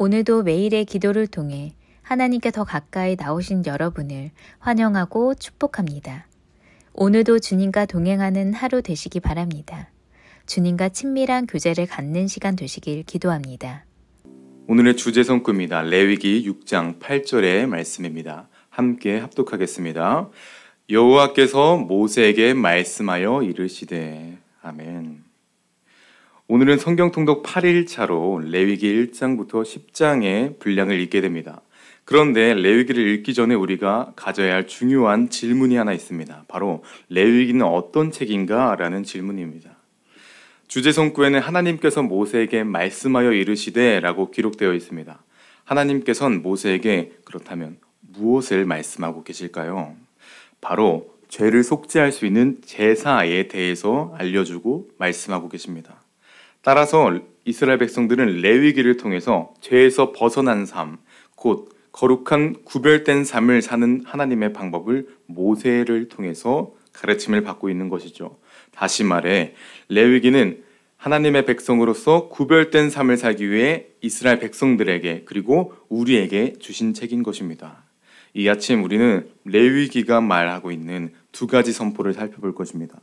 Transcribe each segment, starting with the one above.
오늘도 매일의 기도를 통해 하나님께 더 가까이 나오신 여러분을 환영하고 축복합니다. 오늘도 주님과 동행하는 하루 되시기 바랍니다. 주님과 친밀한 교제를 갖는 시간 되시길 기도합니다. 오늘의 주제 성구입니다. 레위기 6장 8절의 말씀입니다. 함께 합독하겠습니다. 여호와께서 모세에게 말씀하여 이르시되. 아멘. 오늘은 성경 통독 8일차로 레위기 1장부터 10장의 분량을 읽게 됩니다. 그런데 레위기를 읽기 전에 우리가 가져야 할 중요한 질문이 하나 있습니다. 바로 레위기는 어떤 책인가? 라는 질문입니다. 주제 성구에는 하나님께서 모세에게 말씀하여 이르시되 라고 기록되어 있습니다. 하나님께서는 모세에게 그렇다면 무엇을 말씀하고 계실까요? 바로 죄를 속죄할 수 있는 제사에 대해서 알려주고 말씀하고 계십니다. 따라서 이스라엘 백성들은 레위기를 통해서 죄에서 벗어난 삶, 곧 거룩한 구별된 삶을 사는 하나님의 방법을 모세를 통해서 가르침을 받고 있는 것이죠. 다시 말해 레위기는 하나님의 백성으로서 구별된 삶을 살기 위해 이스라엘 백성들에게 그리고 우리에게 주신 책인 것입니다. 이 아침 우리는 레위기가 말하고 있는 두 가지 선포를 살펴볼 것입니다.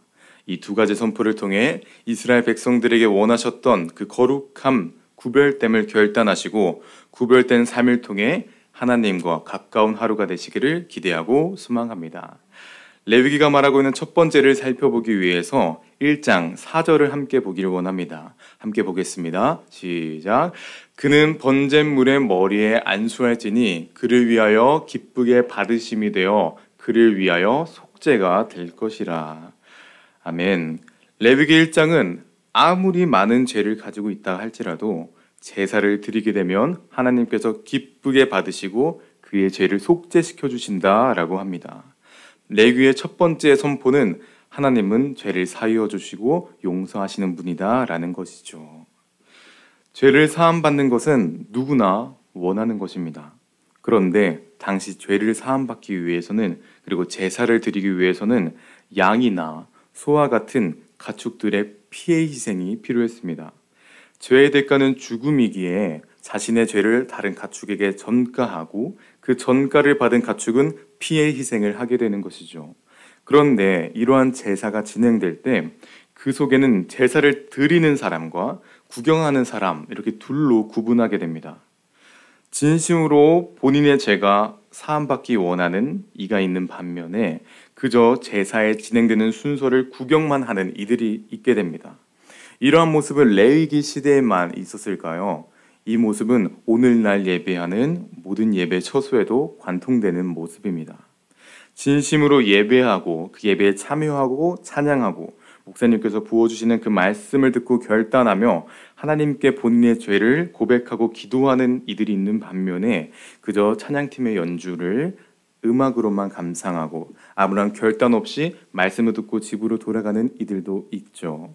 이 두 가지 선포를 통해 이스라엘 백성들에게 원하셨던 그 거룩함, 구별됨을 결단하시고 구별된 삶을 통해 하나님과 가까운 하루가 되시기를 기대하고 소망합니다. 레위기가 말하고 있는 첫 번째를 살펴보기 위해서 1장 4절을 함께 보기를 원합니다. 함께 보겠습니다. 시작. 그는 번제물의 머리에 안수할지니 그를 위하여 기쁘게 받으심이 되어 그를 위하여 속죄가 될 것이라. 아멘. 레위기 1장은 아무리 많은 죄를 가지고 있다 할지라도 제사를 드리게 되면 하나님께서 기쁘게 받으시고 그의 죄를 속죄시켜 주신다라고 합니다. 레위기의 첫 번째 선포는 하나님은 죄를 사하여 주시고 용서하시는 분이다라는 것이죠. 죄를 사함받는 것은 누구나 원하는 것입니다. 그런데 당시 죄를 사함받기 위해서는 그리고 제사를 드리기 위해서는 양이나 소와 같은 가축들의 피해 희생이 필요했습니다. 죄의 대가는 죽음이기에 자신의 죄를 다른 가축에게 전가하고 그 전가를 받은 가축은 피해 희생을 하게 되는 것이죠. 그런데 이러한 제사가 진행될 때 그 속에는 제사를 드리는 사람과 구경하는 사람 이렇게 둘로 구분하게 됩니다. 진심으로 본인의 죄가 사함받기 원하는 이가 있는 반면에 그저 제사에 진행되는 순서를 구경만 하는 이들이 있게 됩니다. 이러한 모습은 레위기 시대에만 있었을까요? 이 모습은 오늘날 예배하는 모든 예배 처소에도 관통되는 모습입니다. 진심으로 예배하고 그 예배에 참여하고 찬양하고 목사님께서 부어주시는 그 말씀을 듣고 결단하며 하나님께 본인의 죄를 고백하고 기도하는 이들이 있는 반면에 그저 찬양팀의 연주를 음악으로만 감상하고 아무런 결단 없이 말씀을 듣고 집으로 돌아가는 이들도 있죠.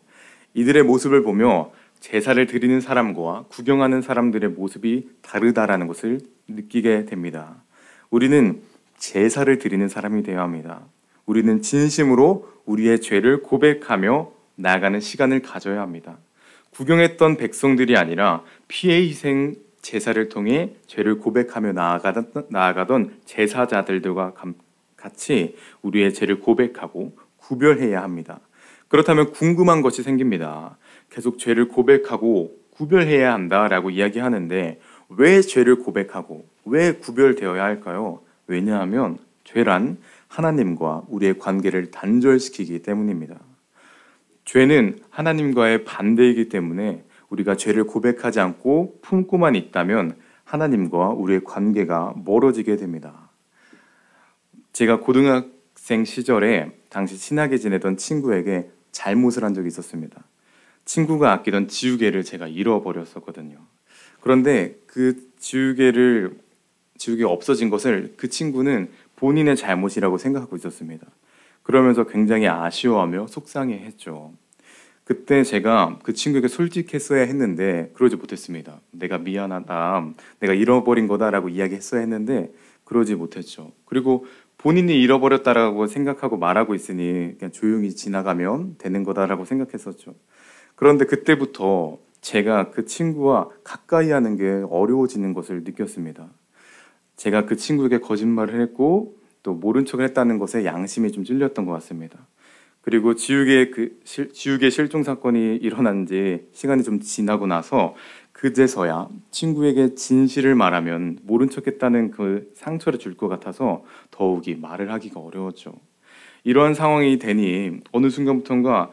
이들의 모습을 보며 제사를 드리는 사람과 구경하는 사람들의 모습이 다르다라는 것을 느끼게 됩니다. 우리는 제사를 드리는 사람이 되어야 합니다. 우리는 진심으로 우리의 죄를 고백하며 나아가는 시간을 가져야 합니다. 구경했던 백성들이 아니라 피해 희생 제사를 통해 죄를 고백하며 나아가던 제사자들과 같이 우리의 죄를 고백하고 구별해야 합니다. 그렇다면 궁금한 것이 생깁니다. 계속 죄를 고백하고 구별해야 한다라고 이야기하는데 왜 죄를 고백하고 왜 구별되어야 할까요? 왜냐하면 죄란 하나님과 우리의 관계를 단절시키기 때문입니다. 죄는 하나님과의 반대이기 때문에 우리가 죄를 고백하지 않고 품고만 있다면 하나님과 우리의 관계가 멀어지게 됩니다. 제가 고등학생 시절에 당시 친하게 지내던 친구에게 잘못을 한 적이 있었습니다. 친구가 아끼던 지우개를 제가 잃어버렸었거든요. 그런데 그 지우개가 없어진 것을 그 친구는 본인의 잘못이라고 생각하고 있었습니다. 그러면서 굉장히 아쉬워하며 속상해했죠. 그때 제가 그 친구에게 솔직했어야 했는데 그러지 못했습니다. 내가 미안하다, 내가 잃어버린 거다라고 이야기했어야 했는데 그러지 못했죠. 그리고 본인이 잃어버렸다라고 생각하고 말하고 있으니 그냥 조용히 지나가면 되는 거다라고 생각했었죠. 그런데 그때부터 제가 그 친구와 가까이 하는 게 어려워지는 것을 느꼈습니다. 제가 그 친구에게 거짓말을 했고 또 모른 척을 했다는 것에 양심이 좀 찔렸던 것 같습니다. 그리고 지우개 실종 사건이 일어난 지 시간이 좀 지나고 나서 그제서야 친구에게 진실을 말하면 모른 척했다는 그 상처를 줄 것 같아서 더욱이 말을 하기가 어려웠죠. 이러한 상황이 되니 어느 순간부터인가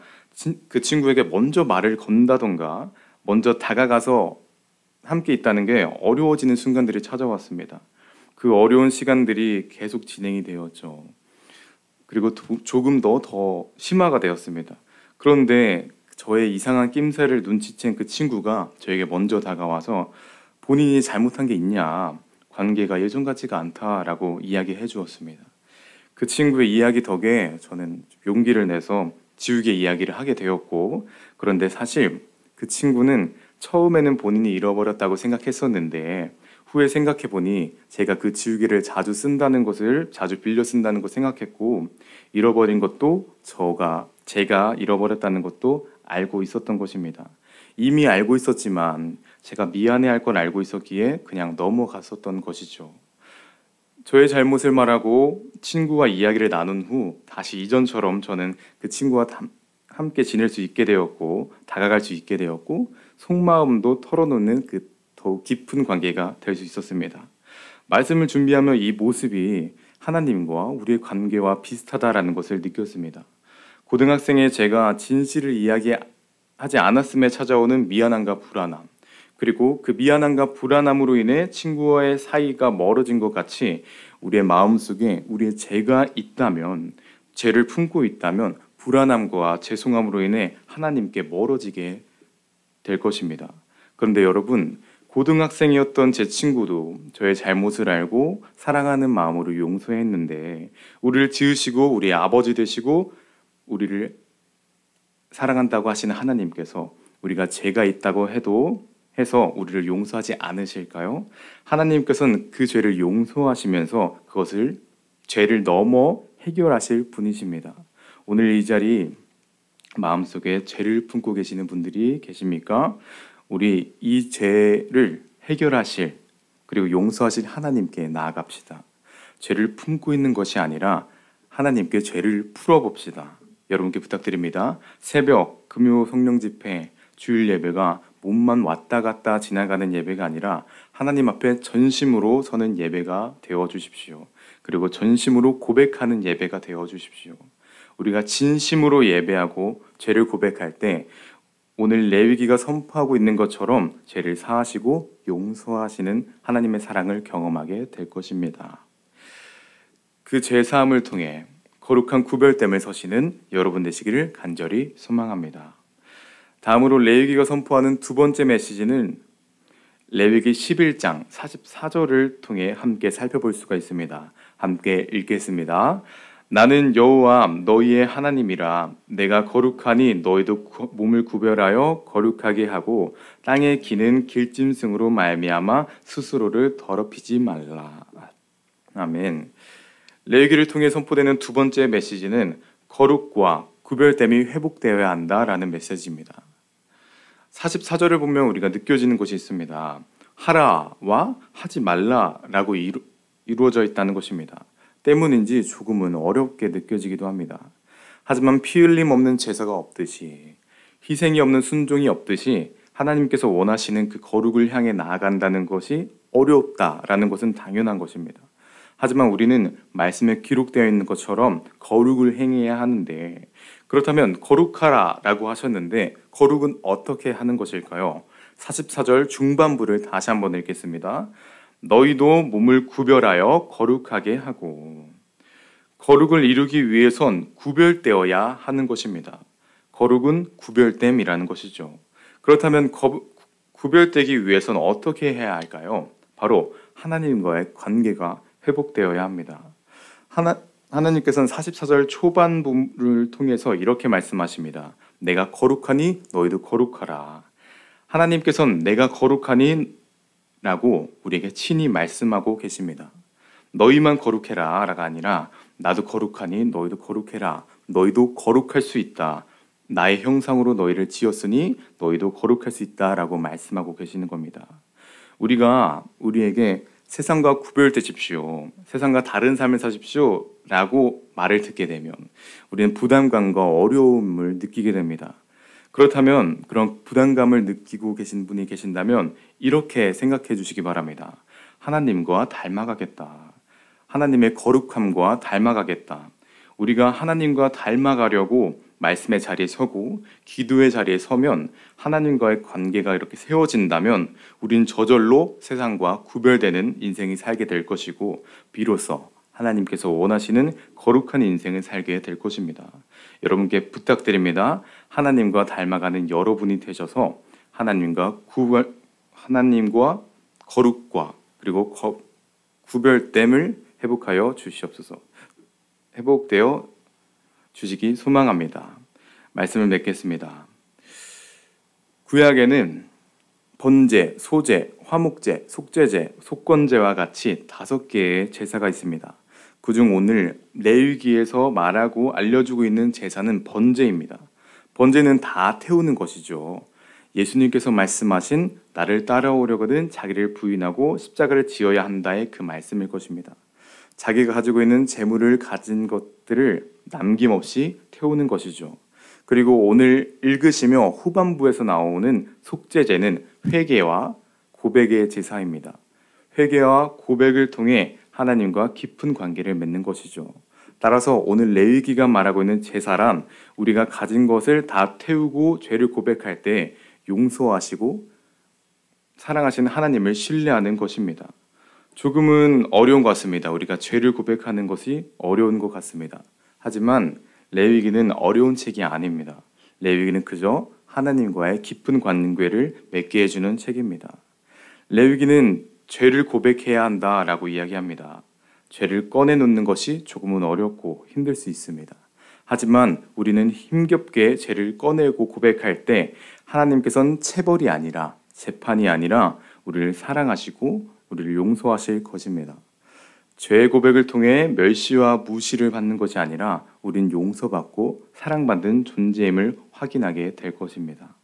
그 친구에게 먼저 말을 건다던가 먼저 다가가서 함께 있다는 게 어려워지는 순간들이 찾아왔습니다. 그 어려운 시간들이 계속 진행이 되었죠. 그리고 조금 더 심화가 되었습니다. 그런데 저의 이상한 낌새를 눈치챈 그 친구가 저에게 먼저 다가와서 본인이 잘못한 게 있냐, 관계가 예전 같지가 않다라고 이야기해 주었습니다. 그 친구의 이야기 덕에 저는 용기를 내서 지우개 이야기를 하게 되었고, 그런데 사실 그 친구는 처음에는 본인이 잃어버렸다고 생각했었는데 후에 생각해보니 제가 그 지우개를 자주 쓴다는 것을 자주 빌려 쓴다는 걸 생각했고 잃어버린 것도 제가 잃어버렸다는 것도 알고 있었던 것입니다. 이미 알고 있었지만 제가 미안해할 걸 알고 있었기에 그냥 넘어갔었던 것이죠. 저의 잘못을 말하고 친구와 이야기를 나눈 후 다시 이전처럼 저는 그 친구와 함께 지낼 수 있게 되었고 다가갈 수 있게 되었고 속마음도 털어놓는 그 더욱 깊은 관계가 될 수 있었습니다. 말씀을 준비하며 이 모습이 하나님과 우리의 관계와 비슷하다라는 것을 느꼈습니다. 고등학생의 제가 진실을 이야기하지 않았음에 찾아오는 미안함과 불안함, 그리고 그 미안함과 불안함으로 인해 친구와의 사이가 멀어진 것 같이 우리의 마음속에 우리의 죄가 있다면, 죄를 품고 있다면 불안함과 죄송함으로 인해 하나님께 멀어지게 될 것입니다. 그런데 여러분, 고등학생이었던 제 친구도 저의 잘못을 알고 사랑하는 마음으로 용서했는데 우리를 지으시고 우리의 아버지 되시고 우리를 사랑한다고 하시는 하나님께서 우리가 죄가 있다고 해서 우리를 용서하지 않으실까요? 하나님께서는 그 죄를 용서하시면서 그것을 죄를 넘어 해결하실 분이십니다. 오늘 이 자리 마음속에 죄를 품고 계시는 분들이 계십니까? 우리 이 죄를 해결하실 그리고 용서하실 하나님께 나아갑시다. 죄를 품고 있는 것이 아니라 하나님께 죄를 풀어봅시다. 여러분께 부탁드립니다. 새벽, 금요 성령 집회, 주일 예배가 몸만 왔다 갔다 지나가는 예배가 아니라 하나님 앞에 전심으로 서는 예배가 되어 주십시오. 그리고 전심으로 고백하는 예배가 되어 주십시오. 우리가 진심으로 예배하고 죄를 고백할 때 오늘 레위기가 선포하고 있는 것처럼 죄를 사하시고 용서하시는 하나님의 사랑을 경험하게 될 것입니다. 그 죄사함을 통해 거룩한 구별됨을 서시는 여러분 되시기를 간절히 소망합니다. 다음으로 레위기가 선포하는 두 번째 메시지는 레위기 11장 44절을 통해 함께 살펴볼 수가 있습니다. 함께 읽겠습니다. 나는 여호와 너희의 하나님이라. 내가 거룩하니 너희도 몸을 구별하여 거룩하게 하고 땅에 기는 길짐승으로 말미암아 스스로를 더럽히지 말라. 아멘. 레위기를 통해 선포되는 두 번째 메시지는 거룩과 구별됨이 회복되어야 한다라는 메시지입니다. 44절을 보면 우리가 느껴지는 것이 있습니다. 하라와 하지 말라라고 이루어져 있다는 것입니다. 때문인지 조금은 어렵게 느껴지기도 합니다. 하지만 피 흘림 없는 제사가 없듯이 희생이 없는 순종이 없듯이 하나님께서 원하시는 그 거룩을 향해 나아간다는 것이 어렵다라는 것은 당연한 것입니다. 하지만 우리는 말씀에 기록되어 있는 것처럼 거룩을 행해야 하는데 그렇다면 거룩하라라고 하셨는데 거룩은 어떻게 하는 것일까요? 44절 중반부를 다시 한번 읽겠습니다. 너희도 몸을 구별하여 거룩하게 하고. 거룩을 이루기 위해선 구별되어야 하는 것입니다. 거룩은 구별됨이라는 것이죠. 그렇다면 구별되기 위해선 어떻게 해야 할까요? 바로 하나님과의 관계가 회복되어야 합니다. 하나님께서는 44절 초반부를 통해서 이렇게 말씀하십니다. 내가 거룩하니 너희도 거룩하라. 하나님께서는 내가 거룩하니 라고 우리에게 친히 말씀하고 계십니다. 너희만 거룩해라 라가 아니라 나도 거룩하니 너희도 거룩해라. 너희도 거룩할 수 있다. 나의 형상으로 너희를 지었으니 너희도 거룩할 수 있다라고 말씀하고 계시는 겁니다. 우리가 우리에게 세상과 구별되십시오, 세상과 다른 삶을 사십시오 라고 말을 듣게 되면 우리는 부담감과 어려움을 느끼게 됩니다. 그렇다면 그런 부담감을 느끼고 계신 분이 계신다면 이렇게 생각해 주시기 바랍니다. 하나님과 닮아가겠다. 하나님의 거룩함과 닮아가겠다. 우리가 하나님과 닮아가려고 말씀의 자리에 서고 기도의 자리에 서면 하나님과의 관계가 이렇게 세워진다면 우린 저절로 세상과 구별되는 인생이 살게 될 것이고 비로소 하나님께서 원하시는 거룩한 인생을 살게 될 것입니다. 여러분께 부탁드립니다. 하나님과 닮아가는 여러분이 되셔서 하나님과 거룩과 그리고 구별됨을 회복하여 주시옵소서. 회복되어 주시기 소망합니다. 말씀을 맺겠습니다. 구약에는 번제, 소제, 화목제, 속죄제, 속건제와 같이 5개의 제사가 있습니다. 그중 오늘 레위기에서 말하고 알려주고 있는 제사는 번제입니다. 번제는 다 태우는 것이죠. 예수님께서 말씀하신 나를 따라오려거든 자기를 부인하고 십자가를 지어야 한다의 그 말씀일 것입니다. 자기가 가지고 있는 재물을 가진 것들을 남김없이 태우는 것이죠. 그리고 오늘 읽으시며 후반부에서 나오는 속죄제는 회개와 고백의 제사입니다. 회개와 고백을 통해 하나님과 깊은 관계를 맺는 것이죠. 따라서 오늘 레위기가 말하고 있는 제사란 우리가 가진 것을 다 태우고 죄를 고백할 때 용서하시고 사랑하시는 하나님을 신뢰하는 것입니다. 조금은 어려운 것 같습니다. 우리가 죄를 고백하는 것이 어려운 것 같습니다. 하지만 레위기는 어려운 책이 아닙니다. 레위기는 그저 하나님과의 깊은 관계를 맺게 해주는 책입니다. 레위기는 죄를 고백해야 한다라고 이야기합니다. 죄를 꺼내놓는 것이 조금은 어렵고 힘들 수 있습니다. 하지만 우리는 힘겹게 죄를 꺼내고 고백할 때 하나님께서는 체벌이 아니라 재판이 아니라 우리를 사랑하시고 우리를 용서하실 것입니다. 죄 고백을 통해 멸시와 무시를 받는 것이 아니라 우린 용서받고 사랑받는 존재임을 확인하게 될 것입니다.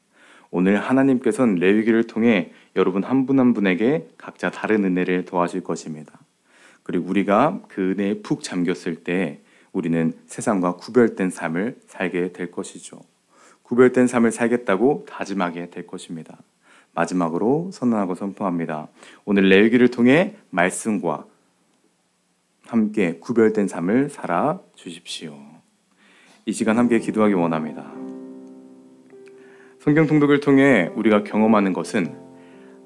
오늘 하나님께서는 레위기를 통해 여러분 한 분 한 분에게 각자 다른 은혜를 더하실 것입니다. 그리고 우리가 그 은혜에 푹 잠겼을 때 우리는 세상과 구별된 삶을 살게 될 것이죠. 구별된 삶을 살겠다고 다짐하게 될 것입니다. 마지막으로 선언하고 선포합니다. 오늘 레위기를 통해 말씀과 함께 구별된 삶을 살아 주십시오. 이 시간 함께 기도하기 원합니다. 성경 통독을 통해 우리가 경험하는 것은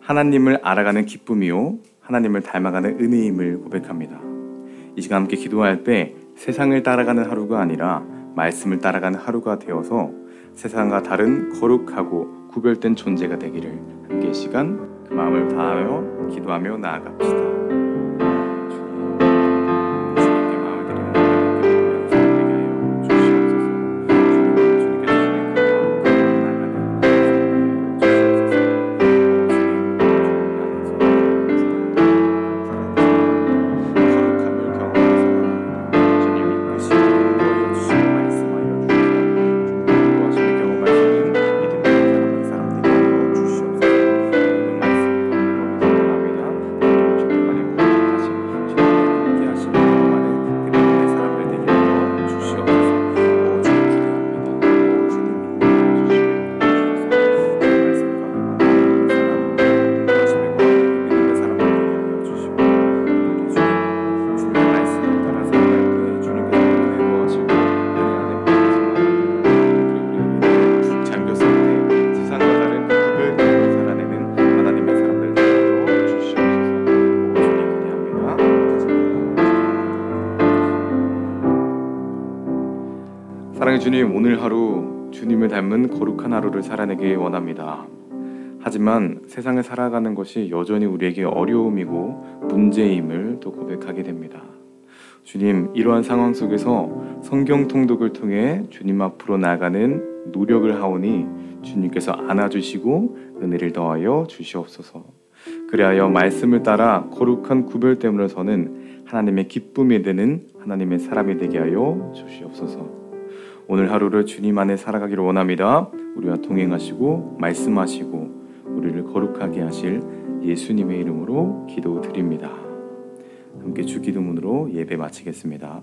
하나님을 알아가는 기쁨이요 하나님을 닮아가는 은혜임을 고백합니다. 이 시간 함께 기도할 때 세상을 따라가는 하루가 아니라 말씀을 따라가는 하루가 되어서 세상과 다른 거룩하고 구별된 존재가 되기를 함께 이 시간 그 마음을 다하여 기도하며 나아갑시다. 사랑의 주님, 오늘 하루 주님을 닮은 거룩한 하루를 살아내기 원합니다. 하지만 세상을 살아가는 것이 여전히 우리에게 어려움이고 문제임을 또 고백하게 됩니다. 주님, 이러한 상황 속에서 성경 통독을 통해 주님 앞으로 나아가는 노력을 하오니 주님께서 안아주시고 은혜를 더하여 주시옵소서. 그리하여 말씀을 따라 거룩한 구별됨으로 서는 하나님의 기쁨이 되는 하나님의 사람이 되게 하여 주시옵소서. 오늘 하루를 주님 안에 살아가기를 원합니다. 우리와 동행하시고 말씀하시고 우리를 거룩하게 하실 예수님의 이름으로 기도드립니다. 함께 주기도문으로 예배 마치겠습니다.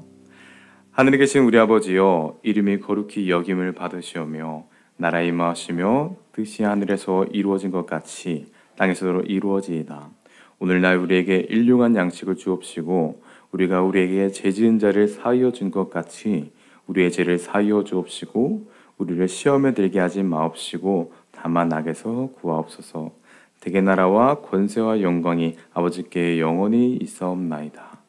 하늘에 계신 우리 아버지여, 이름이 거룩히 여김을 받으시오며 나라 임하시며 뜻이 하늘에서 이루어진 것 같이 땅에서도 이루어지이다. 오늘날 우리에게 일용할 양식을 주옵시고 우리가 우리에게 죄 지은 자를 사하여 준 것 같이 우리의 죄를 사하여 주옵시고 우리를 시험에 들게 하지 마옵시고 다만 악에서 구하옵소서. 대개 나라와 권세와 영광이 아버지께 영원히 있사옵나이다.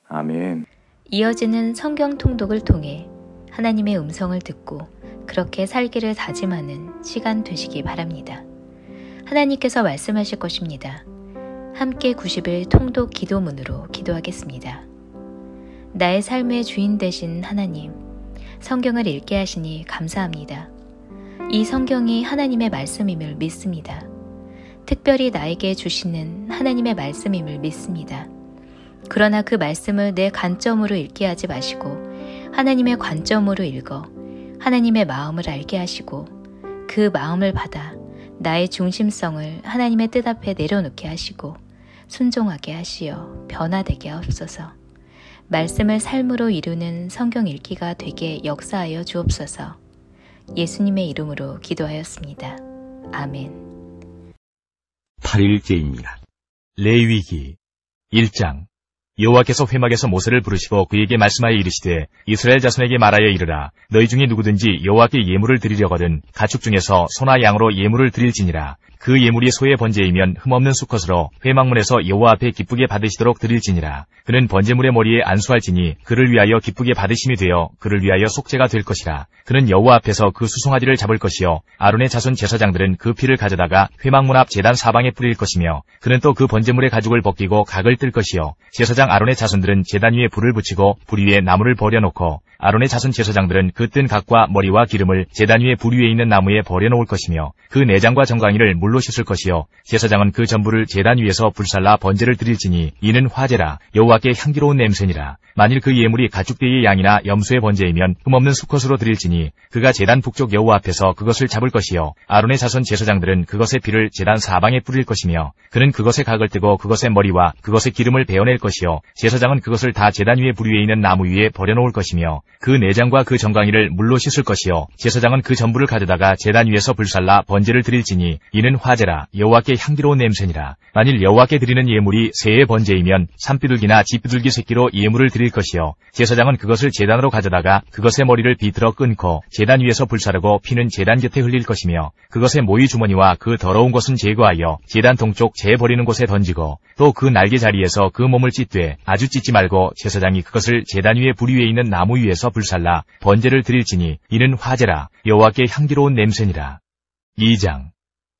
아멘. 이어지는 성경 통독을 통해 하나님의 음성을 듣고 그렇게 살기를 다짐하는 시간 되시기 바랍니다. 하나님께서 말씀하실 것입니다. 함께 90일 통독 기도문으로 기도하겠습니다. 나의 삶의 주인 되신 하나님, 성경을 읽게 하시니 감사합니다. 이 성경이 하나님의 말씀임을 믿습니다. 특별히 나에게 주시는 하나님의 말씀임을 믿습니다. 그러나 그 말씀을 내 관점으로 읽게 하지 마시고 하나님의 관점으로 읽어 하나님의 마음을 알게 하시고 그 마음을 받아 나의 중심성을 하나님의 뜻 앞에 내려놓게 하시고 순종하게 하시어 변화되게 하옵소서. 말씀을 삶으로 이루는 성경 읽기가 되게 역사하여 주옵소서. 예수님의 이름으로 기도하였습니다. 아멘. 8일째입니다. 레위기 1장. 여호와께서 회막에서 모세를 부르시고 그에게 말씀하여 이르시되 이스라엘 자손에게 말하여 이르라. 너희 중에 누구든지 여호와께 예물을 드리려거든 가축 중에서 소나 양으로 예물을 드릴지니라. 그 예물이 소의 번제이면 흠없는 수컷으로 회막문에서 여호와 앞에 기쁘게 받으시도록 드릴지니라. 그는 번제물의 머리에 안수할지니 그를 위하여 기쁘게 받으심이 되어 그를 위하여 속죄가 될 것이라. 그는 여호와 앞에서 그 수송아지를 잡을 것이요 아론의 자손 제사장들은 그 피를 가져다가 회막문 앞 제단 사방에 뿌릴 것이며 그는 또 그 번제물의 가죽을 벗기고 각을 뜰 것이요 제사장 아론의 자손들은 제단 위에 불을 붙이고 불 위에 나무를 버려놓고 아론의 자손 제사장들은 그 뜬 각과 머리와 기름을 제단 위에 불 위에 있는 나무에 버려놓을 것이며 그 내장과 정강이를 물로 씻을 것이요 제사장은 그 전부를 제단 위에서 불살라 번제를 드릴지니 이는 화제라. 여호와께 향기로운 냄새니라. 만일 그 예물이 가축대의 양이나 염소의 번제이면 흠없는 수컷으로 드릴지니 그가 제단 북쪽 여호와 앞에서 그것을 잡을 것이요 아론의 자손 제사장들은 그것의 피를 제단 사방에 뿌릴 것이며 그는 그것의 각을 뜨고 그것의 머리와 그것의 기름을 베어낼 것이요 제사장은 그것을 다 제단 위에 불 위에 있는 나무 위에 버려놓을 것이며 그 내장과 그 정강이를 물로 씻을 것이요 제사장은 그 전부를 가져다가 제단 위에서 불살라 번제를 드릴지니 이는 화제라. 여호와께 향기로운 냄새니라. 만일 여호와께 드리는 예물이 새의 번제이면 산비둘기나 쥐비둘기 새끼로 예물을 드릴 것이요 제사장은 그것을 제단으로 가져다가 그것의 머리를 비틀어 끊고 제단 위에서 불사르고 피는 제단 곁에 흘릴 것이며 그것의 모이 주머니와 그 더러운 것은 제거하여 제단 동쪽 재 버리는 곳에 던지고 또 그 날개 자리에서 그 몸을 찢되 아주 찢지 말고 제사장이 그것을 제단 위에 불 위에 있는 나무 위에서 불살라 번제를 드릴지니 이는 화제라. 여호와께 향기로운 냄새니라. 2장.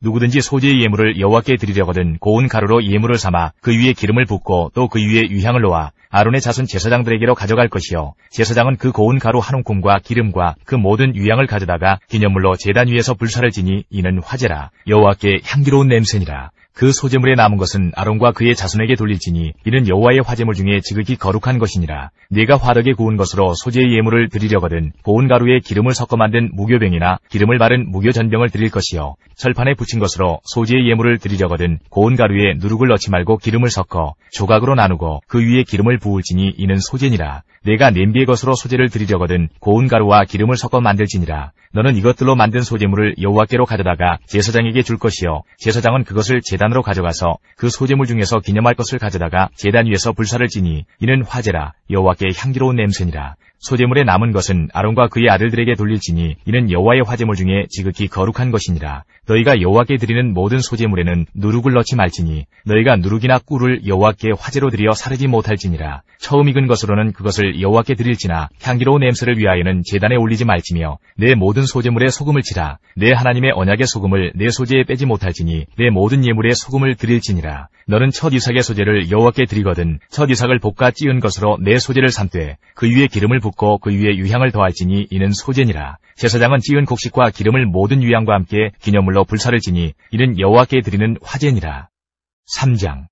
누구든지 소재의 예물을 여호와께 드리려거든 고운 가루로 예물을 삼아 그 위에 기름을 붓고 또 그 위에 유향을 놓아 아론의 자손 제사장들에게로 가져갈 것이요 제사장은 그 고운 가루 한 움큼과 기름과 그 모든 유향을 가져다가 기념물로 제단 위에서 불사를 지니 이는 화제라. 여호와께 향기로운 냄새니라. 그 소제물에 남은 것은 아론과 그의 자손에게 돌릴지니 이는 여호와의 화제물 중에 지극히 거룩한 것이니라. 네가 화덕에 구운 것으로 소제의 예물을 드리려거든 고운 가루에 기름을 섞어 만든 무교병이나 기름을 바른 무교전병을 드릴 것이요 철판에 붙인 것으로 소제의 예물을 드리려거든 고운 가루에 누룩을 넣지 말고 기름을 섞어 조각으로 나누고 그 위에 기름을 부을지니 이는 소제니라. 내가 냄비의 것으로 소제를 드리려거든 고운 가루와 기름을 섞어 만들지니라. 너는 이것들로 만든 소제물을 여호와께로 가져다가 제사장에게 줄 것이요 제사장은 그것을 제단으로 가져가서 그 소제물 중에서 기념할 것을 가져다가 제단 위에서 불사를 지니 이는 화제라. 여호와께 향기로운 냄새니라. 소제물에 남은 것은 아론과 그의 아들들에게 돌릴지니 이는 여호와의 화제물 중에 지극히 거룩한 것이니라. 너희가 여호와께 드리는 모든 소제물에는 누룩을 넣지 말지니 너희가 누룩이나 꿀을 여호와께 화제로 드려 사르지 못할지니라. 처음 익은 것으로는 그것을 여호와께 드릴지나 향기로운 냄새를 위하여는 제단에 올리지 말지며 내 모든 소제물에 소금을 치라. 내 하나님의 언약의 소금을 내 소제에 빼지 못할지니 내 모든 예물에 소금을 드릴지니라. 너는 첫 이삭의 소제를 여호와께 드리거든 첫 이삭을 볶아 찌은 것으로 내 소제를 삼되 그 위에 기름을 붓고 그 위에 유향을 더할지니 이는 소제니라. 제사장은 찌은 곡식과 기름을 모든 유향과 함께 기념물로 불사를 지니 이는 여호와께 드리는 화제니라. 3장.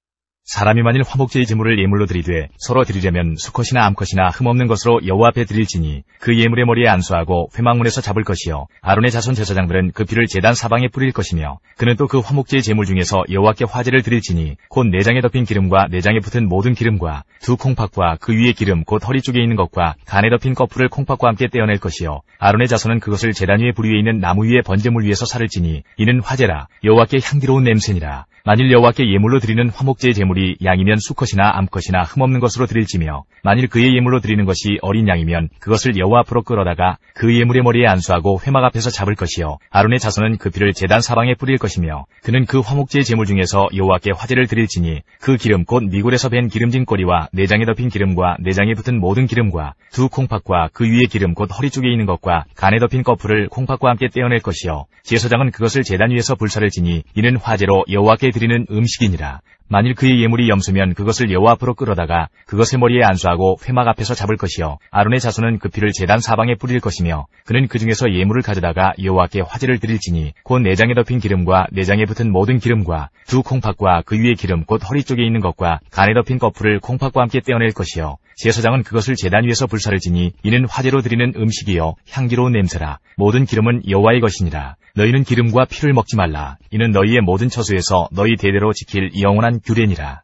사람이 만일 화목제의 제물을 예물로 드리되 서로 드리려면 수컷이나 암컷이나 흠없는 것으로 여호와 앞에 드릴지니 그 예물의 머리에 안수하고 회막문에서 잡을 것이요 아론의 자손 제사장들은 그 피를 제단 사방에 뿌릴 것이며 그는 또 그 화목제의 제물 중에서 여호와께 화제를 드릴지니 곧 내장에 덮인 기름과 내장에 붙은 모든 기름과 두 콩팥과 그 위에 기름 곧 허리 쪽에 있는 것과 간에 덮인 거풀을 콩팥과 함께 떼어낼 것이요 아론의 자손은 그것을 제단 위에 불 위에 있는 나무 위에 번제물 위에서 살을지니 이는 화제라 여호와께 향기로운 냄새니라. 만일 여호와께 예물로 드리는 화목제의 제물이 양이면 수컷이나 암컷이나 흠없는 것으로 드릴지며 만일 그의 예물로 드리는 것이 어린 양이면 그것을 여호와 앞으로 끌어다가 그 예물의 머리에 안수하고 회막 앞에서 잡을 것이요 아론의 자손은 그 피를 제단 사방에 뿌릴 것이며 그는 그 화목제의 제물 중에서 여호와께 화제를 드릴지니 그 기름 곧 미골에서 벤 기름진 꼬리와 내장에 덮인 기름과 내장에 붙은 모든 기름과 두 콩팥과 그 위에 기름 곧 허리 쪽에 있는 것과 간에 덮인 거풀을 콩팥과 함께 떼어낼 것이요 제사장은 그것을 제단 위에서 불사를 지니 이는 화제로 여호와께 드리는 음식이니라. 만일 그의 예물이 염소면 그것을 여호와 앞으로 끌어다가 그것의 머리에 안수하고 회막 앞에서 잡을 것이요 아론의 자손은 그 피를 제단 사방에 뿌릴 것이며 그는 그 중에서 예물을 가져다가 여호와께 화제를 드릴지니 곧 내장에 덮인 기름과 내장에 붙은 모든 기름과 두 콩팥과 그 위에 기름 곧 허리 쪽에 있는 것과 간에 덮인 거풀을 콩팥과 함께 떼어낼 것이요 제사장은 그것을 제단 위에서 불사를 지니 이는 화제로 드리는 음식이요 향기로운 냄새라. 모든 기름은 여호와의 것이니라. 너희는 기름과 피를 먹지 말라. 이는 너희의 모든 처소에서 너희 대대로 지킬 영원한 규례니라.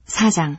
4장.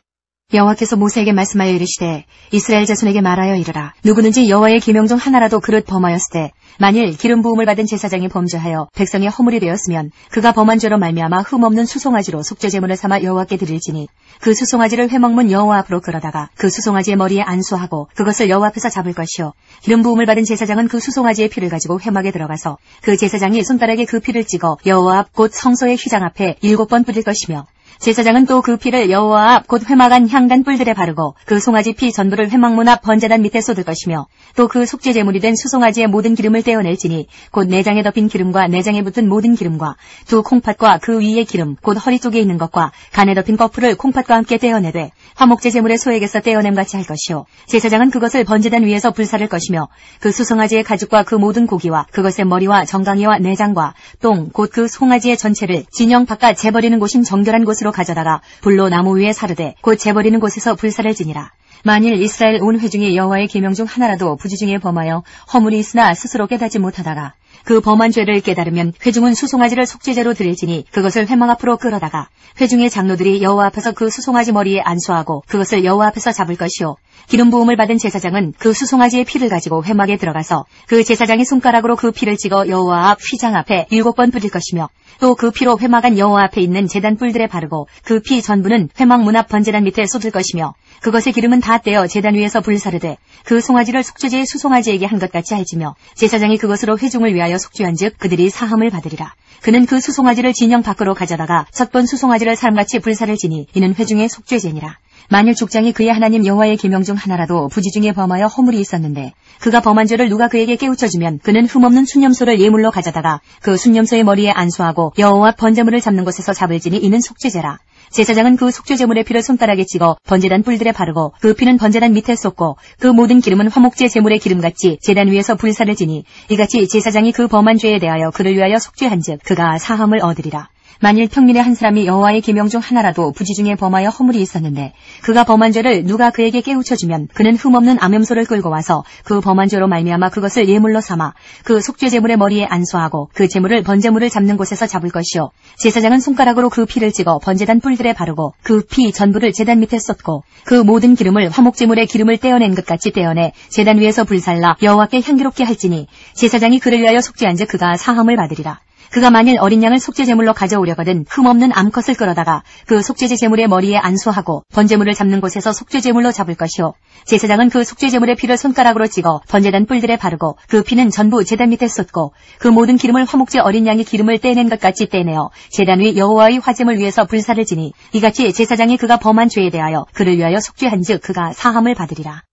여호와께서 모세에게 말씀하여 이르시되 이스라엘 자손에게 말하여 이르라. 누구든지 여호와의 계명 중 하나라도 그릇 범하였을 때 만일 기름 부음을 받은 제사장이 범죄하여 백성의 허물이 되었으면 그가 범한 죄로 말미암아 흠없는 수송아지로 속죄 제물을 삼아 여호와께 드릴지니 그 수송아지를 회막문 여호와 앞으로 끌어다가 그 수송아지의 머리에 안수하고 그것을 여호와 앞에서 잡을 것이요 기름 부음을 받은 제사장은 그 수송아지의 피를 가지고 회막에 들어가서 그 제사장이 손가락에 그 피를 찍어 여호와 앞 곧 성소의 휘장 앞에 7번 뿌릴 것이며 제사장은 또 그 피를 여호와 앞 곧 회막 안 향단 뿔들에 바르고 그 송아지 피 전부를 회막문 앞 번제단 밑에 쏟을 것이며 또 그 속죄 제물이 된 수송아지의 모든 기름을 떼어낼지니 곧 내장에 덮인 기름과 내장에 붙은 모든 기름과 두 콩팥과 그 위에 기름 곧 허리 쪽에 있는 것과 간에 덮인 거풀을 콩팥과 함께 떼어내되 화목제 제물의 소액에서 떼어냄 같이 할 것이요 제사장은 그것을 번제단 위에서 불사를 것이며 그 수송아지의 가죽과 그 모든 고기와 그것의 머리와 정강이와 내장과 똥 곧 그 송아지의 전체를 진영 바깥 재버리는 곳인 정결한 곳으로 가져다가 불로 나무 위에 사르되 곧 재버리는 곳에서 불사를 지니라. 만일 이스라엘 온 회중이 여호와의 계명 중 하나라도 부지 중에 범하여 허물이 있으나 스스로 깨닫지 못하다가 그 범한 죄를 깨달으면 회중은 수송아지를 속죄제로 드릴지니 그것을 회막 앞으로 끌어다가 회중의 장로들이 여호와 앞에서 그 수송아지 머리에 안수하고 그것을 여호와 앞에서 잡을 것이요 기름 부음을 받은 제사장은 그 수송아지의 피를 가지고 회막에 들어가서 그 제사장이 손가락으로 그 피를 찍어 여호와 앞 휘장 앞에 7번 뿌릴 것이며 또 그 피로 회막 안 여호와 앞에 있는 제단 뿔들에 바르고 그 피 전부는 회막 문 앞 번제단 밑에 쏟을 것이며 그것의 기름은 다 떼어 제단 위에서 불사르되 그 송아지를 속죄제의 수송아지에게 한 것 같이 할지며 제사장이 그것으로 회중을 위하여 속죄한즉 그들이 사함을 받으리라. 그는 그 수송아지를 진영 밖으로 가져다가 첫 번 수송아지를 사람같이 불사를 지니 이는 회중의 속죄제니라. 만일 족장이 그의 하나님 여호와의 계명 중 하나라도 부지 중에 범하여 허물이 있었는데 그가 범한 죄를 누가 그에게 깨우쳐주면 그는 흠없는 순념소를 예물로 가져다가 그 순념소의 머리에 안수하고 여호와 번제물을 잡는 곳에서 잡을지니 이는 속죄제라. 제사장은 그 속죄제물의 피를 손가락에 찍어 번제단 뿔들에 바르고 그 피는 번제단 밑에 쏟고 그 모든 기름은 화목제 제물의 기름같이 제단 위에서 불사를 지니 이같이 제사장이 그 범한 죄에 대하여 그를 위하여 속죄한즉 그가 사함을 얻으리라. 만일 평민의 한 사람이 여호와의 계명 중 하나라도 부지 중에 범하여 허물이 있었는데 그가 범한 죄를 누가 그에게 깨우쳐주면 그는 흠없는 암염소를 끌고 와서 그 범한 죄로 말미암아 그것을 예물로 삼아 그 속죄 제물의 머리에 안수하고 그 제물을 번제물을 잡는 곳에서 잡을 것이요 제사장은 손가락으로 그 피를 찍어 번제단 뿔들에 바르고 그 피 전부를 제단 밑에 쏟고 그 모든 기름을 화목제물의 기름을 떼어낸 것 같이 떼어내 제단 위에서 불살라 여호와께 향기롭게 할지니 제사장이 그를 위하여 속죄한즉 그가 사함을 받으리라. 그가 만일 어린 양을 속죄 제물로 가져오려거든 흠없는 암컷을 끌어다가 그 속죄제 제물의 머리에 안수하고 번제물을 잡는 곳에서 속죄 제물로 잡을 것이요 제사장은 그 속죄 제물의 피를 손가락으로 찍어 번제단 뿔들에 바르고 그 피는 전부 제단 밑에 쏟고 그 모든 기름을 화목제 어린 양의 기름을 떼낸 것 같이 떼내어 제단 위 여호와의 화제물 위에서 불사를 지니 이같이 제사장이 그가 범한 죄에 대하여 그를 위하여 속죄한즉 그가 사함을 받으리라.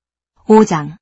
5장.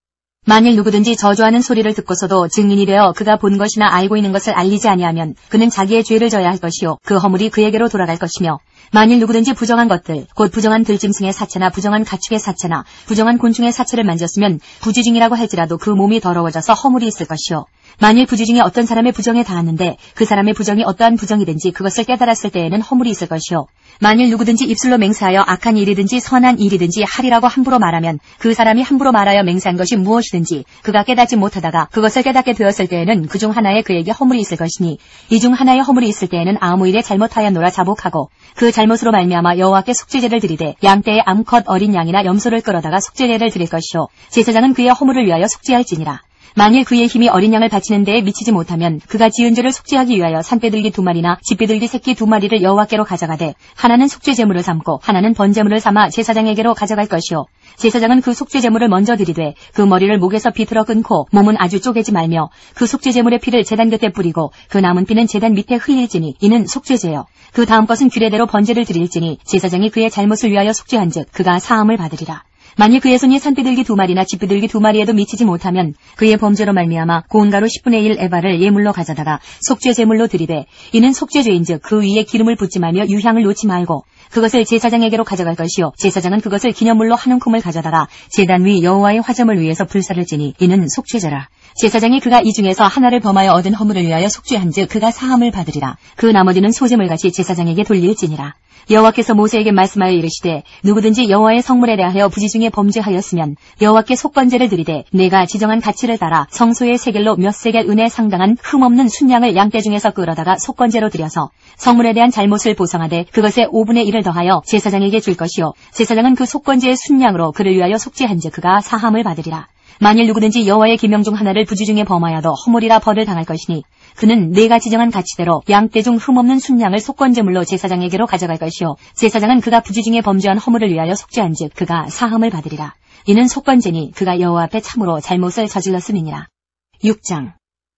만일 누구든지 저주하는 소리를 듣고서도 증인이 되어 그가 본 것이나 알고 있는 것을 알리지 아니하면 그는 자기의 죄를 져야 할 것이요 그 허물이 그에게로 돌아갈 것이며 만일 누구든지 부정한 것들 곧 부정한 들짐승의 사체나 부정한 가축의 사체나 부정한 곤충의 사체를 만졌으면 부지중이라고 할지라도 그 몸이 더러워져서 허물이 있을 것이요 만일 부지 중에 어떤 사람의 부정에 닿았는데 그 사람의 부정이 어떠한 부정이든지 그것을 깨달았을 때에는 허물이 있을 것이요. 만일 누구든지 입술로 맹세하여 악한 일이든지 선한 일이든지 하리라고 함부로 말하면 그 사람이 함부로 말하여 맹세한 것이 무엇이든지 그가 깨닫지 못하다가 그것을 깨닫게 되었을 때에는 그 중 하나에 그에게 허물이 있을 것이니 이 중 하나의 허물이 있을 때에는 아무 일에 잘못하였노라 자복하고 그 잘못으로 말미암아 여호와께 속죄제를 드리되 양떼의 암컷 어린 양이나 염소를 끌어다가 속죄제를 드릴 것이요. 제사장은 그의 허물을 위하여 속죄할지니라. 만일 그의 힘이 어린 양을 바치는 데에 미치지 못하면 그가 지은 죄를 속죄하기 위하여 산비둘기 2마리나 집비둘기 새끼 2마리를 여호와께로 가져가되 하나는 속죄제물을 삼고 하나는 번제물을 삼아 제사장에게로 가져갈 것이요. 제사장은 그 속죄제물을 먼저 드리되 그 머리를 목에서 비틀어 끊고 몸은 아주 쪼개지 말며 그 속죄제물의 피를 제단 곁에 뿌리고 그 남은 피는 제단 밑에 흘릴지니 이는 속죄제요. 그 다음 것은 규례대로 번제를 드릴지니 제사장이 그의 잘못을 위하여 속죄한즉 그가 사함을 받으리라. 만일 그의 손이 산비둘기 2마리나 집비둘기 2마리에도 미치지 못하면 그의 범죄로 말미암아 고운 가루 10분의 1 에바를 예물로 가져다가 속죄 제물로 드리되 이는 속죄죄인즉 그 위에 기름을 붓지 말며 유향을 놓지 말고 그것을 제사장에게로 가져갈 것이요. 제사장은 그것을 기념물로 한 움큼을 가져다가 제단 위 여호와의 화점을 위해서 불사를 지니 이는 속죄제라. 제사장이 그가 이 중에서 하나를 범하여 얻은 허물을 위하여 속죄한즉 그가 사함을 받으리라. 그 나머지는 소제물같이 제사장에게 돌릴지니라. 여호와께서 모세에게 말씀하여 이르시되 누구든지 여호와의 성물에 대하여 부지 중에 범죄하였으면 여호와께 속건제를 드리되 내가 지정한 가치를 따라 성소의 세겔로 몇 세겔 은에 상당한 흠없는 순양을 양떼 중에서 끌어다가 속건제로 드려서 성물에 대한 잘못을 보상하되 그것의 5분의 1을 더하여 제사장에게 줄 것이요. 제사장은 그 속건제의 순양으로 그를 위하여 속죄한즉 그가 사함을 받으리라. 만일 누구든지 여호와의 계명 중 하나를 부지 중에 범하여도 허물이라 벌을 당할 것이니 그는 내가 지정한 가치대로 양떼 중 흠없는 순양을 속건제물로 제사장에게로 가져갈 것이요. 제사장은 그가 부지 중에 범죄한 허물을 위하여 속죄한즉 그가 사함을 받으리라. 이는 속건제니 그가 여호와 앞에 참으로 잘못을 저질렀음이니라. 6장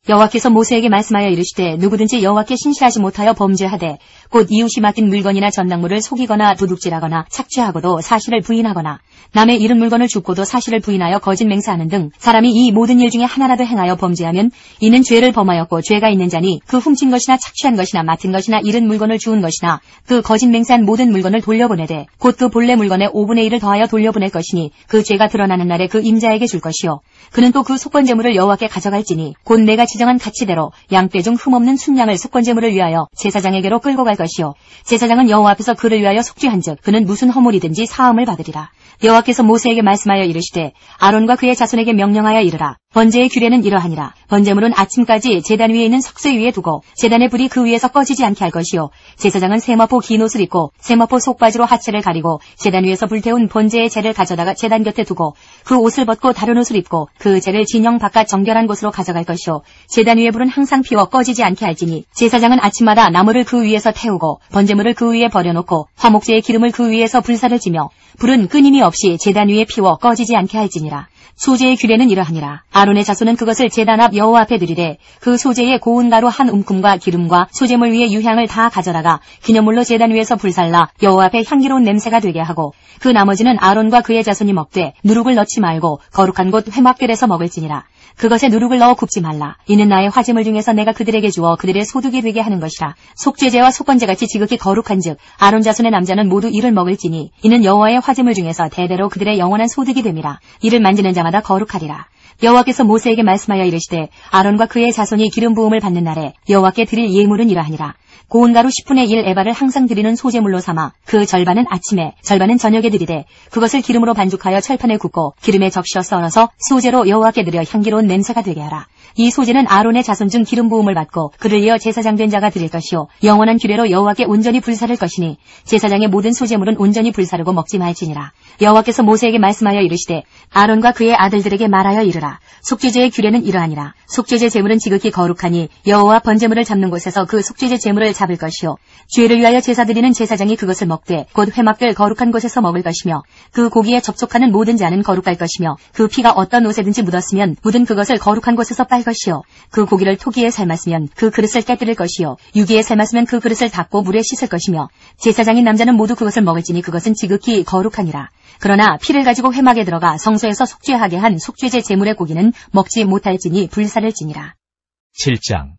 여호와께서 모세에게 말씀하여 이르시되 누구든지 여호와께 신실하지 못하여 범죄하되 곧 이웃이 맡긴 물건이나 전당물을 속이거나 도둑질하거나 착취하고도 사실을 부인하거나 남의 잃은 물건을 줍고도 사실을 부인하여 거짓 맹세하는 등 사람이 이 모든 일 중에 하나라도 행하여 범죄하면 이는 죄를 범하였고 죄가 있는 자니 그 훔친 것이나 착취한 것이나 맡은 것이나 잃은 물건을 주운 것이나 그 거짓 맹세한 모든 물건을 돌려보내되 곧 그 본래 물건의 5분의 1을 더하여 돌려보낼 것이니 그 죄가 드러나는 날에 그 임자에게 줄 것이요. 그는 또 그 속건제물을 여호와께 가져갈지니 곧 내가 지정한 가치대로 양떼 중 흠없는 순양을 속건제물을 위하여 제사장에게로 끌고 갈 것이요. 제사장은 여호와 앞에서 그를 위하여 속죄한즉 그는 무슨 허물이든지 사함을 받으리라. 여호와께서 모세에게 말씀하여 이르시되 아론과 그의 자손에게 명령하여 이르라. 번제의 규례는 이러하니라. 번제물은 아침까지 제단 위에 있는 석쇠 위에 두고 제단의 불이 그 위에서 꺼지지 않게 할 것이요. 제사장은 세마포 긴 옷을 입고 세마포 속바지로 하체를 가리고 제단 위에서 불태운 번제의 재를 가져다가 제단 곁에 두고 그 옷을 벗고 다른 옷을 입고 그 재를 진영 바깥 정결한 곳으로 가져갈 것이요. 제단 위에 불은 항상 피워 꺼지지 않게 할지니 제사장은 아침마다 나무를 그 위에서 태우고 번제물을 그 위에 버려놓고 화목제의 기름을 그 위에서 불사를 지며 불은 끊임이 없이 제단 위에 피워 꺼지지 않게 할지니라. 소제의 규례는 이러하니라. 아론의 자손은 그것을 제단 앞 여호와 앞에 드리되 그 소제의 고운 가루 한 움큼과 기름과 소제물 위에 유향을 다 가져다가 기념물로 제단 위에서 불살라 여호와 앞에 향기로운 냄새가 되게 하고 그 나머지는 아론과 그의 자손이 먹되 누룩을 넣지 말고 거룩한 곳 회막들에서 먹을지니라. 그것에 누룩을 넣어 굽지 말라. 이는 나의 화제물 중에서 내가 그들에게 주어 그들의 소득이 되게 하는 것이라. 속죄제와 속건제같이 지극히 거룩한즉 아론 자손의 남자는 모두 이를 먹을지니 이는 여호와의 화제물 중에서 대대로 그들의 영원한 소득이 됨이라. 이를 만지는 자마다 거룩하리라. 여호와께서 모세에게 말씀하여 이르시되 아론과 그의 자손이 기름 부음을 받는 날에 여호와께 드릴 예물은 이러하니라. 고운 가루 10분의 1 에바를 항상 드리는 소제물로 삼아 그 절반은 아침에 절반은 저녁에 드리되 그것을 기름으로 반죽하여 철판에 굽고 기름에 적셔 썰어서 소제로 여호와께 드려 향기로운 냄새가 되게 하라. 이 소제는 아론의 자손 중 기름 부음을 받고 그를 이어 제사장 된 자가 드릴 것이요 영원한 규례로 여호와께 온전히 불사를 것이니 제사장의 모든 소제물은 온전히 불사르고 먹지 말지니라. 여호와께서 모세에게 말씀하여 이르시되 아론과 그의 아들들에게 말하여 이르라. 속죄제의 규례는 이러하니라. 속죄제 제물은 지극히 거룩하니 여호와 번제물을 잡는 곳에서 그 속죄제 제물을 잡을 것이요 죄를 위하여 제사 드리는 제사장이 그것을 먹되 곧 회막들 거룩한 곳에서 먹을 것이며 그 고기에 접촉하는 모든 자는 거룩할 것이며 그 피가 어떤 옷에든지 묻었으면 묻은 그것을 거룩한 곳에서 빨 것이요 그 고기를 토기에 삶았으면 그 그릇을 깨뜨릴 것이요 유기에 삶았으면 그 그릇을 닦고 물에 씻을 것이며 제사장인 남자는 모두 그것을 먹을지니 그것은 지극히 거룩하니라. 그러나 피를 가지고 회막에 들어가 성소에서 속죄하게 한 속죄제 제물의 고기는 먹지 못할지니 불사를지니라. 7장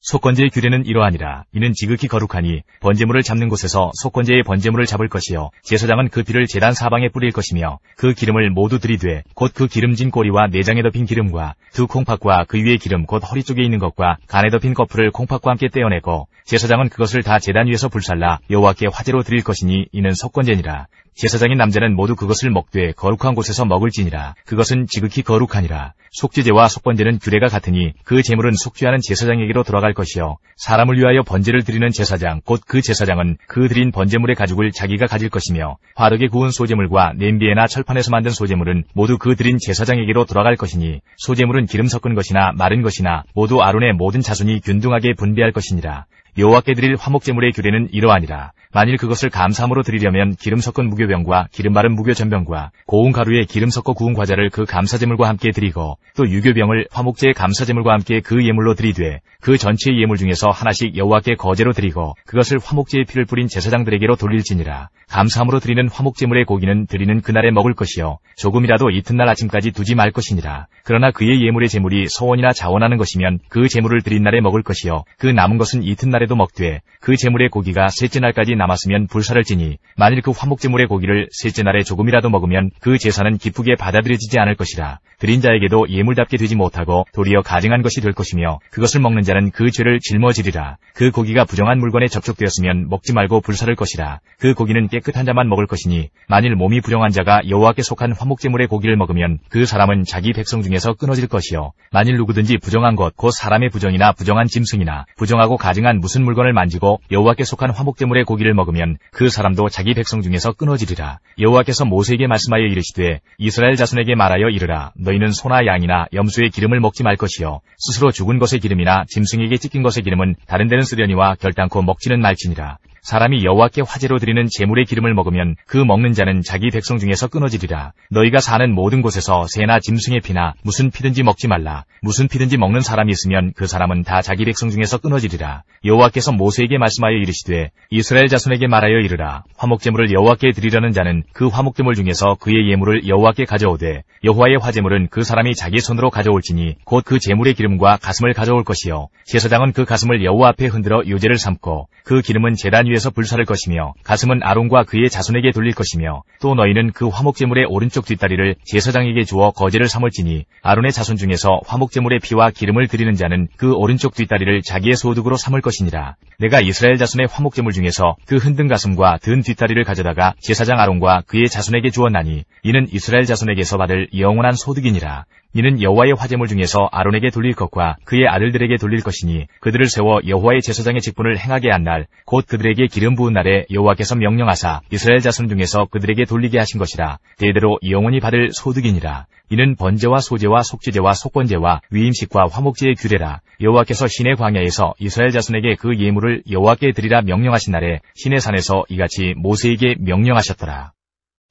속건제의 규례는 이러하니라. 이는 지극히 거룩하니 번제물을 잡는 곳에서 속건제의 번제물을 잡을 것이요 제사장은 그 피를 제단 사방에 뿌릴 것이며 그 기름을 모두 들이되 곧 그 기름진 꼬리와 내장에 덮인 기름과 두 콩팥과 그 위에 기름 곧 허리 쪽에 있는 것과 간에 덮인 거풀을 콩팥과 함께 떼어내고 제사장은 그것을 다 제단 위에서 불살라 여호와께 화제로 드릴 것이니 이는 속건제니라. 제사장인 남자는 모두 그것을 먹되 거룩한 곳에서 먹을지니라. 그것은 지극히 거룩하니라. 속죄제와 속건제는 규례가 같으니 그 제물은 속죄하는 제사장에게로 돌아갈 것이요 사람을 위하여 번제를 드리는 제사장 곧 그 제사장은 그 드린 번제물의 가죽을 자기가 가질 것이며 화덕에 구운 소제물과 냄비에나 철판에서 만든 소제물은 모두 그 드린 제사장에게로 돌아갈 것이니 소제물은 기름 섞은 것이나 마른 것이나 모두 아론의 모든 자손이 균등하게 분배할 것이니라. 여호와께 드릴 화목제물의 규례는 이러하니라. 만일 그것을 감사함으로 드리려면 기름 섞은 무교병과 기름 바른 무교전병과 고운 가루에 기름 섞어 구운 과자를 그 감사제물과 함께 드리고 또 유교병을 화목제의 감사제물과 함께 그 예물로 드리되 그 전체의 예물 중에서 하나씩 여호와께 거제로 드리고 그것을 화목제의 피를 뿌린 제사장들에게로 돌릴지니라. 감사함으로 드리는 화목제물의 고기는 드리는 그날에 먹을 것이요 조금이라도 이튿날 아침까지 두지 말 것이니라. 그러나 그의 예물의 제물이 소원이나 자원하는 것이면 그 제물을 드린 날에 먹을 것이요 그 남은 것은 이튿날에도 먹되 그 제물의 고기가 셋째 날까지 남았으면 불사를 지니 만일 그 화목제물의 고기를 셋째 날에 조금이라도 먹으면 그 제사는 기쁘게 받아들여지지 않을 것이라. 드린 자에게도 예물답게 되지 못하고 도리어 가증한 것이 될 것이며 그것을 먹는 자는 그 죄를 짊어지리라. 그 고기가 부정한 물건에 접촉되었으면 먹지 말고 불사를 것이라. 그 고기는 깨끗한 자만 먹을 것이니 만일 몸이 부정한 자가 여호와께 속한 화목제물의 고기를 먹으면 그 사람은 자기 백성 중에서 끊어질 것이요 만일 누구든지 부정한 것 곧 사람의 부정이나 부정한 짐승이나 부정하고 가증한 무슨 물건을 만지고 여호와께 속한 화목제물의 고기를 먹으면 그 사람도 자기 백성 중에서 끊어지리라. 여호와께서 모세에게 말씀하여 이르시되 이스라엘 자손에게 말하여 이르라. 너희는 소나 양이나 염소의 기름을 먹지 말 것이요 스스로 죽은 것의 기름이나 짐승에게 찢긴 것의 기름은 다른 데는 쓰려니와 결단코 먹지는 말지니라. 사람이 여호와께 화제로 드리는 제물의 기름을 먹으면 그 먹는 자는 자기 백성 중에서 끊어지리라. 너희가 사는 모든 곳에서 새나 짐승의 피나 무슨 피든지 먹지 말라. 무슨 피든지 먹는 사람이 있으면 그 사람은 다 자기 백성 중에서 끊어지리라. 여호와께서 모세에게 말씀하여 이르시되 이스라엘 자손에게 말하여 이르라. 화목제물을 여호와께 드리려는 자는 그 화목제물 중에서 그의 예물을 여호와께 가져오되 여호와의 화제물은 그 사람이 자기 손으로 가져올지니 곧 그 제물의 기름과 가슴을 가져올 것이요 제사장은 그 가슴을 여호와 앞에 흔들어 유제를 삼고 그 기름은 제단 위에서 불사를 것이며 가슴은 아론과 그의 자손에게 돌릴 것이며 또 너희는 그 화목제물의 오른쪽 뒷다리를 제사장에게 주어 거제를 삼을지니 아론의 자손 중에서 화목제물의 피와 기름을 드리는 자는 그 오른쪽 뒷다리를 자기의 소득으로 삼을 것이니라. 내가 이스라엘 자손의 화목제물 중에서 그 흔든 가슴과 든 뒷다리를 가져다가 제사장 아론과 그의 자손에게 주었나니 이는 이스라엘 자손에게서 받을 영원한 소득이니라. 이는 여호와의 화제물 중에서 아론에게 돌릴 것과 그의 아들들에게 돌릴 것이니 그들을 세워 여호와의 제사장의 직분을 행하게 한 날 곧 그들에게 기름 부은 날에 여호와께서 명령하사 이스라엘 자손 중에서 그들에게 돌리게 하신 것이라. 대대로 영원히 받을 소득이니라. 이는 번제와 소제와 속죄제와 속건제와 위임식과 화목제의 규례라. 여호와께서 시내 광야에서 이스라엘 자손에게 그 예물을 여호와께 드리라 명령하신 날에 시내 산에서 이같이 모세에게 명령하셨더라.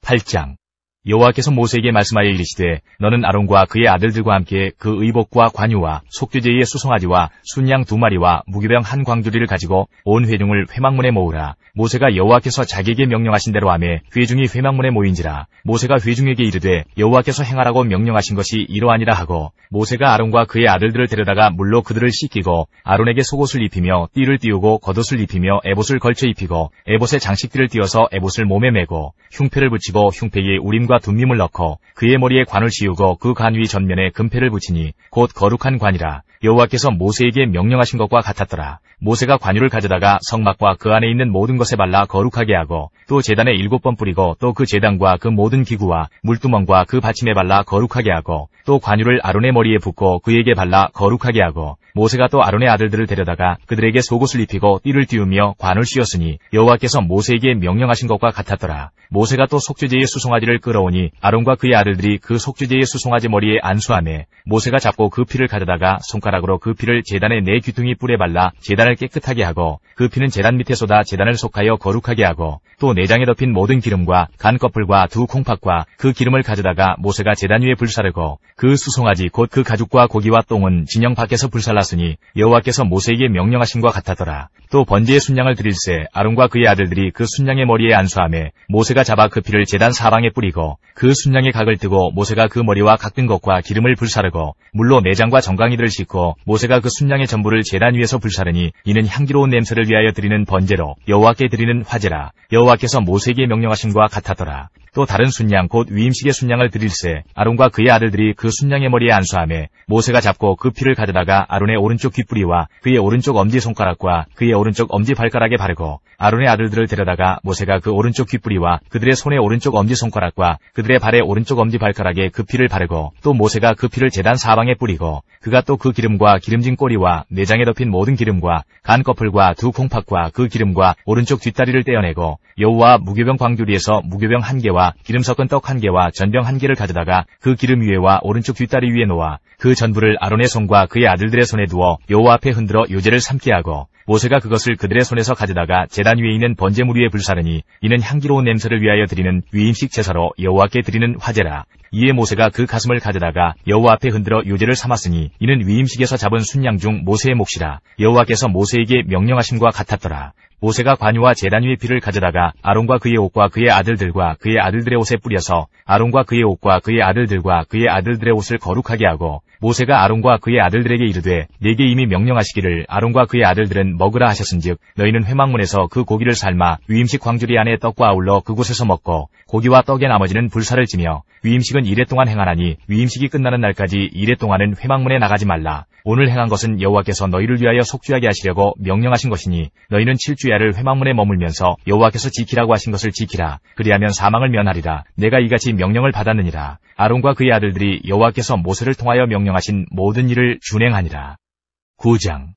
8장 여호와께서 모세에게 말씀하여 이르시되 너는 아론과 그의 아들들과 함께 그 의복과 관유와 속죄제의 수송아지와 순양 2마리와 무교병 한 광주리를 가지고 온 회중을 회막문에 모으라. 모세가 여호와께서 자기에게 명령하신 대로 하매 회중이 회막문에 모인지라. 모세가 회중에게 이르되 여호와께서 행하라고 명령하신 것이 이러하니라 하고 모세가 아론과 그의 아들들을 데려다가 물로 그들을 씻기고 아론에게 속옷을 입히며 띠를 띄우고 겉옷을 입히며 에봇을 걸쳐 입히고 에봇에 장식띠를 띄어서 에봇을 몸에 메고 흉패를 붙이고 흉패에 우림과 둠밈을 넣고 그의 머리에 관을 씌우고 그 관 위 전면에 금패를 붙이니 곧 거룩한 관이라. 여호와께서 모세에게 명령하신 것과 같았더라. 모세가 관유를 가져다가 성막과 그 안에 있는 모든 것에 발라 거룩하게 하고 또 제단에 7번 뿌리고 또 그 제단과 그 모든 기구와 물두멍과 그 받침에 발라 거룩하게 하고 또 관유를 아론의 머리에 붓고 그에게 발라 거룩하게 하고 모세가 또 아론의 아들들을 데려다가 그들에게 속옷을 입히고 띠를 띄우며 관을 씌웠으니 여호와께서 모세에게 명령하신 것과 같았더라. 모세가 또 속죄제의 수송아지를 끌어오니 아론과 그의 아들들이 그 속죄제의 수송아지 머리에 안수하매 모세가 잡고 그 피를 가져다가 손가락으로 그 피를 제단의 4귀퉁이 뿔에 발라 제단을 제단을 깨끗하게 하고 그 피는 제단 밑에 쏟아 제단을 속하여 거룩하게 하고 또 내장에 덮인 모든 기름과 간 거풀과 두 콩팥과 그 기름을 가져다가 모세가 제단 위에 불사르고 그 수송아지 곧 그 가죽과 고기와 똥은 진영 밖에서 불살랐으니 여호와께서 모세에게 명령하신과 같았더라. 또 번제의 순양을 드릴새 아론과 그의 아들들이 그 순양의 머리에 안수하매 모세가 잡아 그 피를 제단 사방에 뿌리고 그 순양의 각을 뜨고 모세가 그 머리와 각든 것과 기름을 불사르고 물로 내장과 정강이들을 씻고 모세가 그 순양의 전부를 제단 위에서 불사르니 이는 향기로운 냄새를 위하여 드리는 번제로 여호와께 드리는 화제라. 여호와께서 모세에게 명령하신과 같았더라. 또 다른 순양 곧 위임식의 순양을 드릴새 아론과 그의 아들들이 그 순양의 머리에 안수하매 모세가 잡고 그 피를 가져다가 아론의 오른쪽 귓뿌리와 그의 오른쪽 엄지손가락과 그의 오른쪽 엄지발가락에 바르고 아론의 아들들을 데려다가 모세가 그 오른쪽 귓뿌리와 그들의 손의 오른쪽 엄지손가락과 그들의 발의 오른쪽 엄지발가락에 그 피를 바르고 또 모세가 그 피를 제단 사방에 뿌리고 그가 또 그 기름과 기름진 꼬리와 내장에 덮인 모든 기름과 간 거풀과 두 콩팥과 그 기름과 오른쪽 뒷다리를 떼어내고 여호와 무교병 광주리에서 무교병 1개와 기름 섞은 떡 1개와 전병 1개를 가져다가 그 기름 위에와 오른쪽 뒷다리 위에 놓아 그 전부를 아론의 손과 그의 아들들의 손에 두어 여호와 앞에 흔들어 요제를 삼게 하고 모세가 그것을 그들의 손에서 가져다가 제단 위에 있는 번제물 위에 불사르니 이는 향기로운 냄새를 위하여 드리는 위임식 제사로 여호와께 드리는 화제라. 이에 모세가 그 가슴을 가져다가 여호와 앞에 흔들어 요제를 삼았으니 이는 위임식에서 잡은 순양 중 모세의 몫이라. 여호와께서 모세에게 명령하심과 같았더라. 모세가 관유와 제단 위의 피를 가져다가 아론과 그의 옷과 그의 아들들과 그의 아들들의 옷에 뿌려서 아론과 그의 옷과 그의 아들들과 그의 아들들의 옷을 거룩하게 하고 모세가 아론과 그의 아들들에게 이르되 내게 이미 명령하시기를 아론과 그의 아들들은 먹으라 하셨은즉 너희는 회막문에서 그 고기를 삶아 위임식 광주리 안에 떡과 아울러 그곳에서 먹고 고기와 떡의 나머지는 불사를 지며 위임식은 이레 동안 행하나니 위임식이 끝나는 날까지 이레 동안은 회막문에 나가지 말라. 오늘 행한 것은 여호와께서 너희를 위하여 속죄하게 하시려고 명령하신 것이니 너희는 7주야를 회막문에 머물면서 여호와께서 지키라고 하신 것을 지키라. 그리하면 사망을 면하리라. 내가 이같이 명령을 받았느니라. 아론과 그의 아들들이 여호와께서 모세를 통하여 명령하신 모든 일을 준행하니라. 9장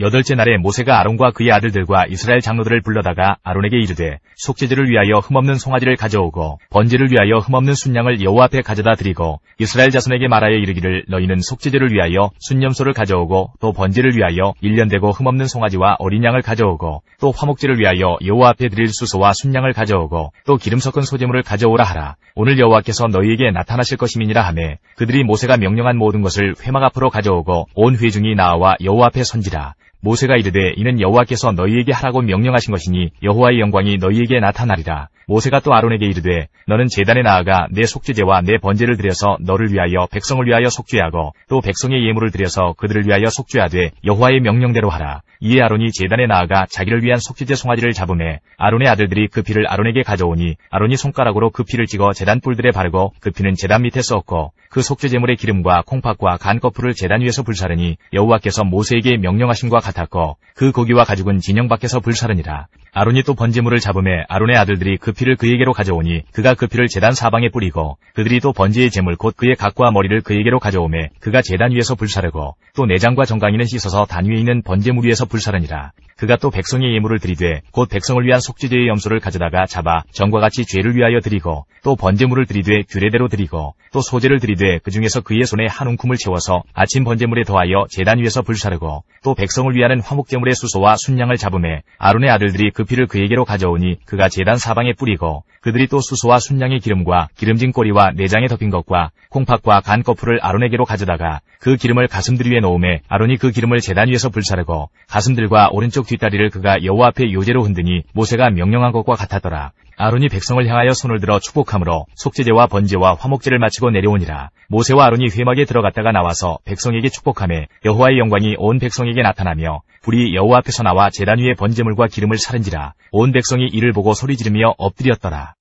8째 날에 모세가 아론과 그의 아들들과 이스라엘 장로들을 불러다가 아론에게 이르되 속죄제를 위하여 흠없는 송아지를 가져오고 번제를 위하여 흠없는 순양을 여호와 앞에 가져다 드리고 이스라엘 자손에게 말하여 이르기를 너희는 속죄제를 위하여 순염소를 가져오고 또 번제를 위하여 1년 되고 흠없는 송아지와 어린 양을 가져오고 또 화목제를 위하여 여호와 앞에 드릴 수소와 순양을 가져오고 또 기름 섞은 소제물을 가져오라 하라. 오늘 여호와께서 너희에게 나타나실 것임이니라 하매 그들이 모세가 명령한 모든 것을 회막 앞으로 가져오고 온 회중이 나와 여호와 앞에 선지라. 모세가 이르되 이는 여호와께서 너희에게 하라고 명령하신 것이니 여호와의 영광이 너희에게 나타나리라. 모세가 또 아론에게 이르되 너는 제단에 나아가 내 속죄제와 내 번제를 드려서 너를 위하여 백성을 위하여 속죄하고 또 백성의 예물을 드려서 그들을 위하여 속죄하되 여호와의 명령대로 하라. 이에 아론이 제단에 나아가 자기를 위한 속죄제 송아지를 잡음에 아론의 아들들이 그 피를 아론에게 가져오니 아론이 손가락으로 그 피를 찍어 제단 뿔들에 바르고 그 피는 제단 밑에 썩고 그 속죄제물의 기름과 콩팥과 간 거풀을 제단 위에서 불사르니 여호와께서 모세에게 명령하신과 같았고 그 고기와 가죽은 진영 밖에서 불사르니라. 아론이 또 번제물을 잡음에 아론의 아들들이 그 피를 그에게로 가져오니 그가 그 피를 제단 사방에 뿌리고 그들이 또 번제의 제물 곧 그의 각과 머리를 그에게로 가져오매 그가 제단 위에서 불사르고 또 내장과 정강이는 씻어서 단 위에 있는 번제물 위에서 불사르니라. 그가 또 백성의 예물을 드리되 곧 백성을 위한 속죄제의 염소를 가져다가 잡아 전과 같이 죄를 위하여 드리고 또 번제물을 드리되 규례대로 드리고 또 소제를 드리되 그 중에서 그의 손에 한 움큼을 채워서 아침 번제물에 더하여 제단 위에서 불사르고 또 백성을 위하는 화목제물의 수소와 순양을 잡음에 아론의 아들들이 그 피를 그에게로 가져오니 그가 제단 사방에 뿌리고 그들이 또 수소와 순양의 기름과 기름진 꼬리와 내장에 덮인 것과 콩팥과 간 거풀을 아론에게로 가져다가 그 기름을 가슴들 위에 놓음에 아론이 그 기름을 제단 위에서 불사르고 가슴들과 오른쪽 뒷다리를 그가 여호와 앞에 요제로 흔드니 모세가 명령한 것과 같았더라. 아론이 백성을 향하여 손을 들어 축복함으로 속죄제와 번제와 화목제를 마치고 내려오니라. 모세와 아론이 회막에 들어갔다가 나와서 백성에게 축복하매 여호와의 영광이 온 백성에게 나타나며 불이 여호와 앞에서 나와 제단 위에 번제물과 기름을 사른지라. 온 백성이 이를 보고 소리 지르며 엎드렸더라.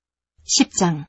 10장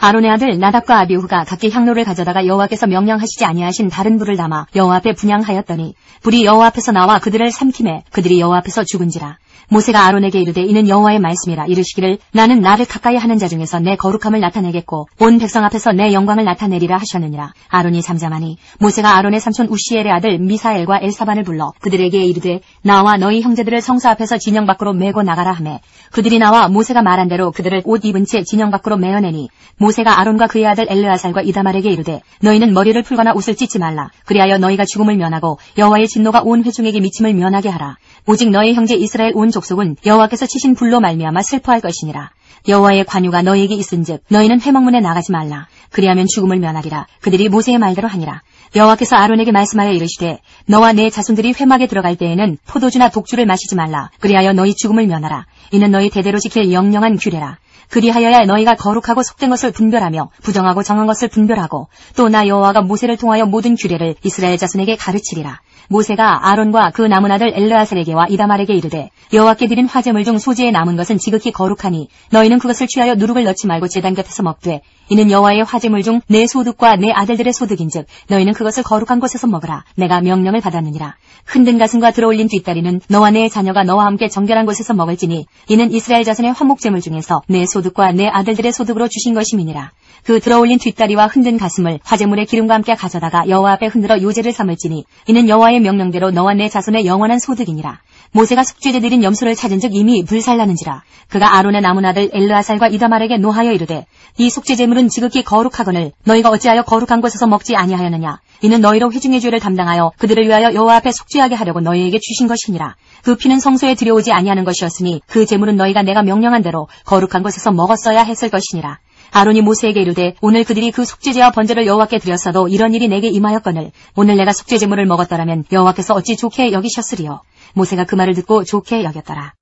아론의 아들 나답과 아비후가 각기 향로를 가져다가 여호와께서 명령하시지 아니하신 다른 불을 담아 여호와 앞에 분향하였더니 불이 여호와 앞에서 나와 그들을 삼키매 그들이 여호와 앞에서 죽은지라. 모세가 아론에게 이르되 이는 여호와의 말씀이라. 이르시기를 나는 나를 가까이 하는 자 중에서 내 거룩함을 나타내겠고 온 백성 앞에서 내 영광을 나타내리라 하셨느니라. 아론이 잠잠하니 모세가 아론의 삼촌 우시엘의 아들 미사엘과 엘사반을 불러 그들에게 이르되 나와 너희 형제들을 성소 앞에서 진영 밖으로 메고 나가라 하매 그들이 나와 모세가 말한 대로 그들을 옷 입은 채 진영 밖으로 메어내니 모세가 아론과 그의 아들 엘르아살과 이다말에게 이르되 너희는 머리를 풀거나 옷을 찢지 말라. 그리하여 너희가 죽음을 면하고 여호와의 진노가 온 회중에게 미침을 면하게 하라. 오직 너희 형제 이스라엘 온 족속은 여호와께서 치신 불로 말미암아 슬퍼할 것이니라. 여호와의 관유가 너희에게 있은즉 너희는 회막문에 나가지 말라. 그리하면 죽음을 면하리라. 그들이 모세의 말대로 하니라. 여호와께서 아론에게 말씀하여 이르시되 너와 내 자손들이 회막에 들어갈 때에는 포도주나 독주를 마시지 말라. 그리하여 너희 죽음을 면하라. 이는 너희 대대로 지킬 영영한 규례라. 그리하여야 너희가 거룩하고 속된 것을 분별하며 부정하고 정한 것을 분별하고 또 나 여호와가 모세를 통하여 모든 규례를 이스라엘 자손에게 가르치리라. 모세가 아론과 그 남은 아들 엘르아살에게와 이다말에게 이르되 여호와께 드린 화제물 중 소지에 남은 것은 지극히 거룩하니 너희는 그것을 취하여 누룩을 넣지 말고 제단 곁에서 먹되 이는 여호와의 화제물 중 내 소득과 내 아들들의 소득인즉 너희는 그것을 거룩한 곳에서 먹으라. 내가 명령을 받았느니라. 흔든 가슴과 들어올린 뒷다리는 너와 내 자녀가 너와 함께 정결한 곳에서 먹을지니 이는 이스라엘 자손의 화목제물 중에서 내 소득과 내 아들들의 소득으로 주신 것임이니라. 그 들어올린 뒷다리와 흔든 가슴을 화제물의 기름과 함께 가져다가 여호와 앞에 흔들어 요제를 삼을지니 이는 여호와의 명령대로 너와 내 자손의 영원한 소득이니라. 모세가 속죄제 드린 염소를 찾은즉 이미 불살라는지라. 그가 아론의 남은 아들 엘르아살과 이다말에게 노하여 이르되 이 속죄제물은 지극히 거룩하거늘 너희가 어찌하여 거룩한 곳에서 먹지 아니하였느냐. 이는 너희로 회중의 죄를 담당하여 그들을 위하여 여호와 앞에 속죄하게 하려고 너희에게 주신 것이니라. 그 피는 성소에 들여오지 아니하는 것이었으니 그 제물은 너희가 내가 명령한 대로 거룩한 곳에서 먹었어야 했을 것이니라. 아론이 모세에게 이르되 오늘 그들이 그 속죄제와 번제를 여호와께 드렸어도 이런 일이 내게 임하였거늘 오늘 내가 속죄제물을 먹었더라면 여호와께서 어찌 좋게 여기셨으리요. 모세가 그 말을 듣고 좋게 여겼더라.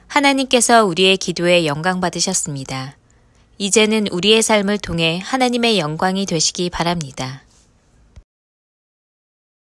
하나님께서 우리의 기도에 영광 받으셨습니다. 이제는 우리의 삶을 통해 하나님의 영광이 되시기 바랍니다.